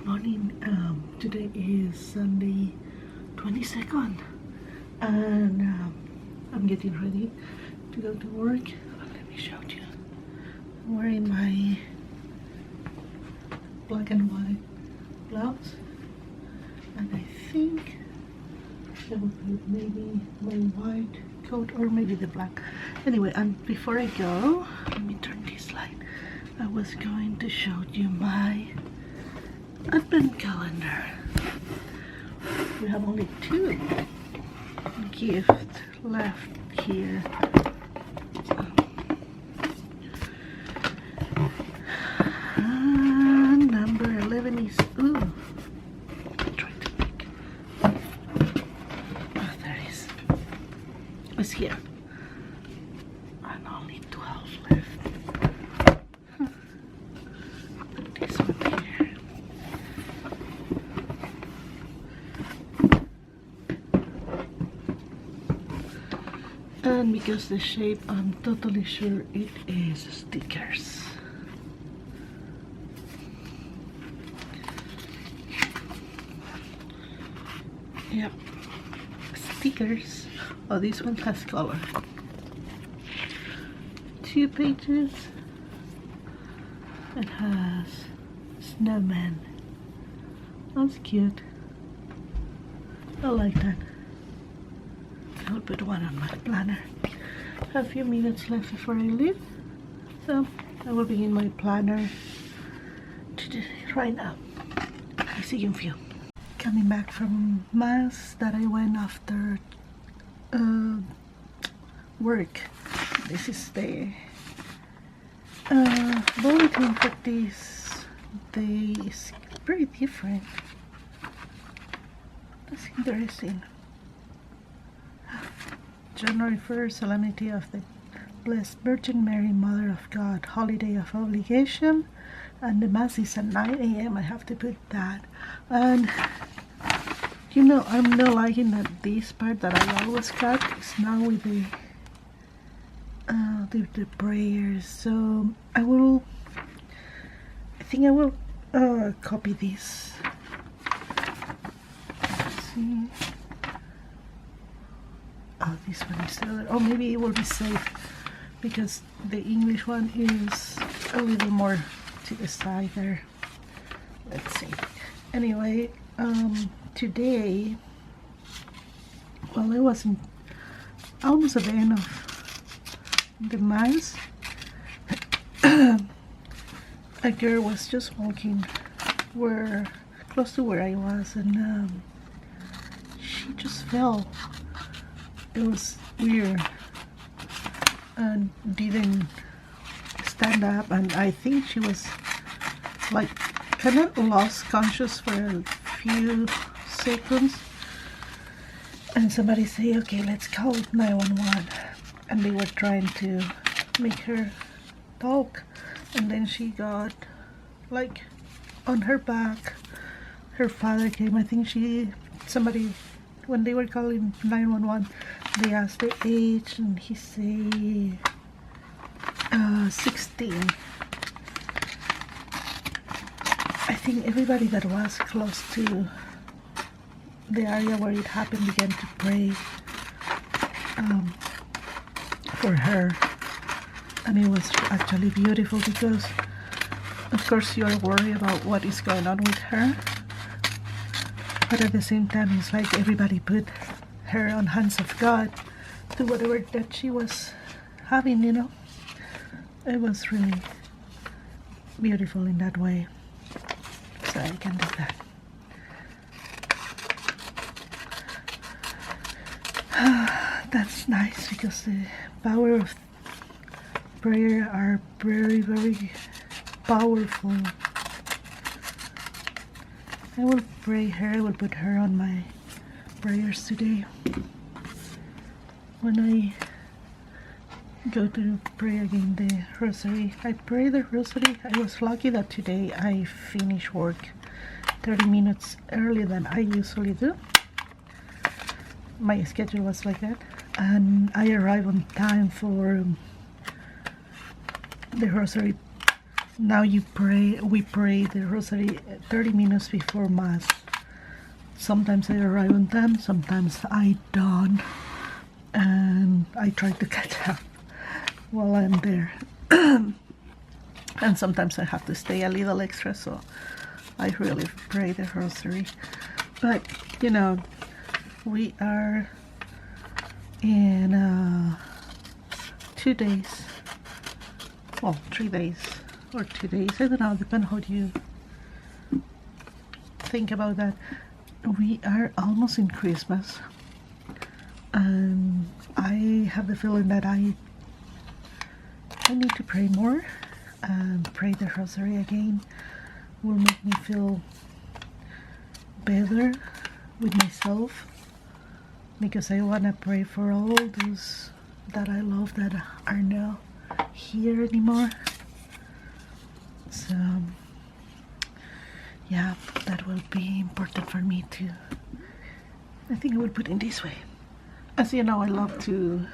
morning. Today is Sunday 22nd and I'm getting ready to go to work. Let me show you. I'm wearing my black and white blouse and I think I will put maybe my white coat or maybe the black. Anyway, and before I go, let me turn this light. I was going to show you my advent calendar. We have only 2 gifts left here. And number 11 is, ooh, try to pick. Oh, there it is. It's here. And only 12 left. Put this one here. And because the shape, I'm totally sure it is stickers. Yep, stickers. Oh, this one has color. 2 pages. It has snowman. That's cute. I like that. I'll put one on my planner. A few minutes left before I leave, so I will begin my planner right now. I see you in few. Coming back from mass that I went after work. This is the bulletin for this day is pretty different. That's interesting. January 1st, Solemnity of the Blessed Virgin Mary, Mother of God, Holiday of Obligation, and the Mass is at 9 a.m. I have to put that. And you know, I'm not liking that this part that I always cut is now with the prayers. So I think I will copy this. Let's see. Oh, this one is the other. Oh, maybe it will be safe because the English one is a little more to the side there. Let's see. Anyway, today, well, I was almost at the end of the mass. A girl was just walking close to where I was, and she just fell. It was weird and didn't stand up, and I think she was like kind of lost conscious for a few seconds, and somebody say, okay, let's call 911, and they were trying to make her talk, and then she got like on her back. Her father came. I think somebody, when they were calling 911, they asked the age, and he said 16. I think everybody that was close to the area where it happened began to pray for her, and it was actually beautiful because, of course, you are worried about what is going on with her, but at the same time, it's like everybody put her on hands of God to whatever that she was having, you know. It was really beautiful in that way. So I can do that. That's nice because the power of prayer are very, very powerful. I will pray her. I will put her on my prayers today. When I go to pray again the rosary, I pray the rosary. I was lucky that today I finished work 30 minutes earlier than I usually do. My schedule was like that, and I arrived on time for the rosary now we pray the rosary 30 minutes before mass. Sometimes I arrive on time, sometimes I don't, and I try to catch up while I'm there. And sometimes I have to stay a little extra, so I really pray the rosary. But you know, we are in 2 days, well, 3 days or 2 days, I don't know, depends how you think about that. We are almost in Christmas, and I have the feeling that I need to pray more, and pray the rosary again will make me feel better with myself, because I want to pray for all those that I love that are not here anymore. So yeah, that will be important for me too. I think I will put it this way. As you know, I love to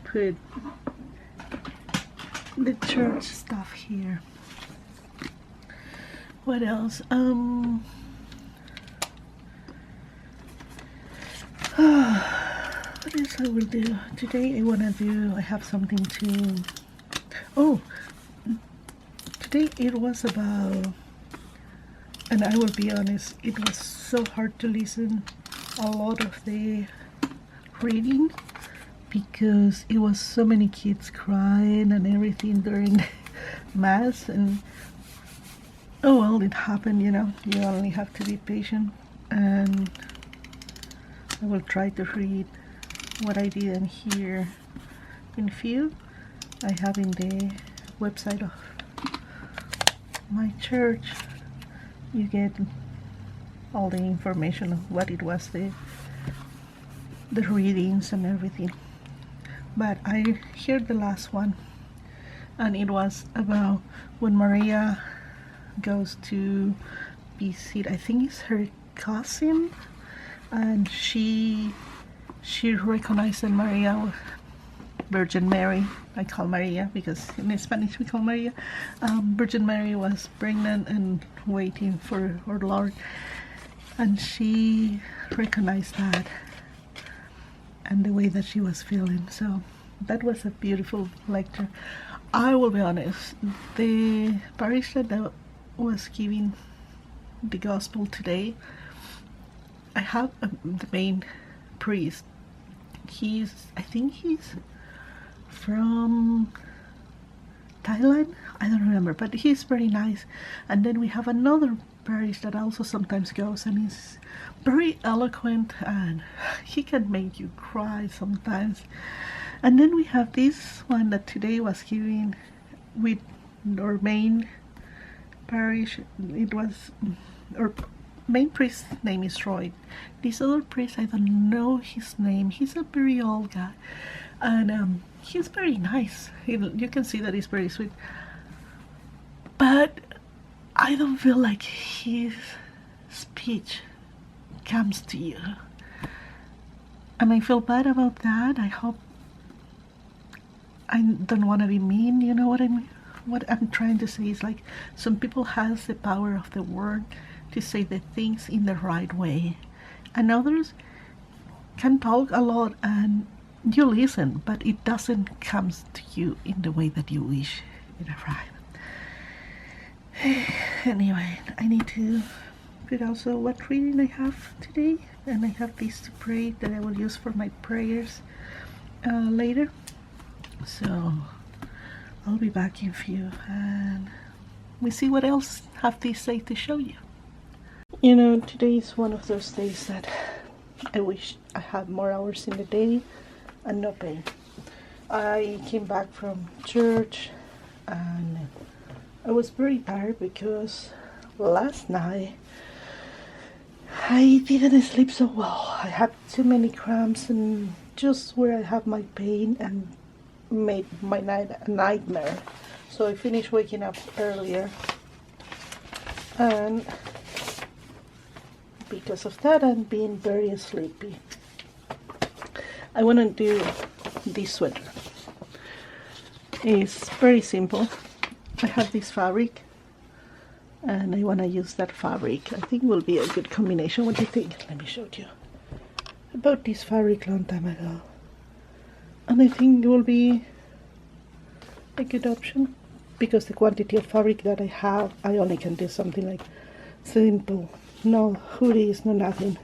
put the church stuff here. What else? What else I will do today? I have something to, oh, today it was about, and I will be honest, it was so hard to listen a lot of the reading, because it was so many kids crying and everything during the mass, and oh well, it happened, you know. You only have to be patient, and I will try to read what I didn't hear in few. I have in the website of my church, you get all the information of what it was, the readings and everything. But I heard the last one, and it was about when Maria goes to visit, I think it's her cousin, and she recognized Maria, Virgin Mary. I call Maria because in Spanish we call Maria. Virgin Mary was pregnant and waiting for our Lord, and she recognized that and the way that she was feeling. So that was a beautiful lecture. I will be honest, the parish that was giving the gospel today, I have the main priest. I think he's from Thailand, I don't remember, but he's very nice. And then we have another parish that also sometimes goes, and he's very eloquent, and he can make you cry sometimes. And then we have this one that today was giving with our main parish. It was our main priest's name is Roy. This other priest, I don't know his name. He's a very old guy, and he's very nice. You can see that he's very sweet, but I don't feel like his speech comes to you, and I feel bad about that. I don't want to be mean, you know what I mean? What I'm trying to say is, like, some people has the power of the word to say the things in the right way, and others can talk a lot and you listen, but it doesn't come to you in the way that you wish it arrived. Anyway, I need to put also what reading I have today, and I have this to pray that I will use for my prayers later. So I'll be back in a few, and we see what else have they say to show you. You know, today is one of those days that I wish I had more hours in the day and no pain. I came back from church and I was very tired because last night I didn't sleep so well. I had too many cramps, and just where I have my pain, and made my night a nightmare. So I finished waking up earlier, and because of that I'm being very sleepy. I want to do this sweater. It's very simple. I have this fabric and I want to use that fabric. I think will be a good combination. What do you think? Let me show you. I bought this fabric long time ago and I think it will be a good option because the quantity of fabric that I have, I only can do something like simple, no hoodies, no nothing.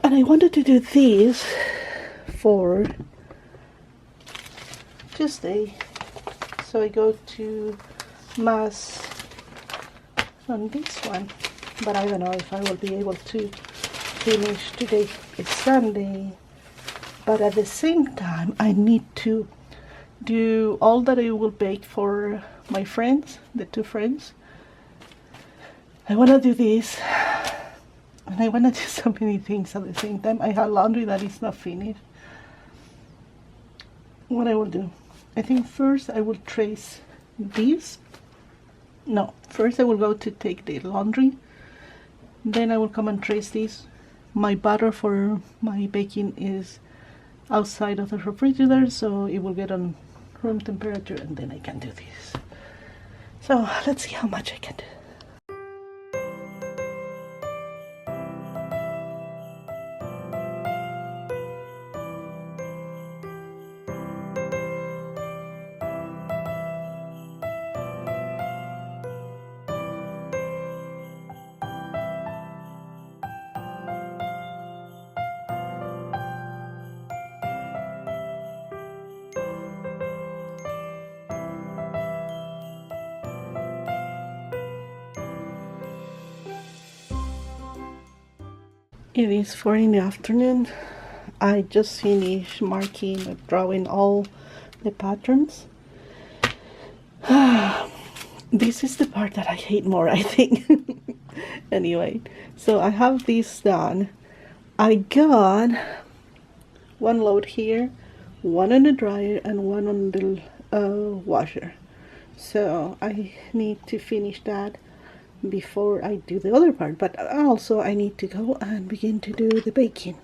And I wanted to do this for Tuesday, so I go to Mass on this one, but I don't know if I will be able to finish today. It's Sunday, but at the same time I need to do all that I will bake for my friends, the two friends. I want to do this and I want to do so many things at the same time. I have laundry that is not finished. What I will do, I think first I will trace this. No, first I will go to take the laundry, then I will come and trace this. My butter for my baking is outside of the refrigerator, so it will get on room temperature and then I can do this. So let's see how much I can do. It is 4 in the afternoon. I just finished marking, drawing all the patterns. This is the part that I hate more, I think. Anyway, so I have this done. I got one load here, one on the dryer and one on the washer. So I need to finish that before I do the other part, but also I need to go and begin to do the baking.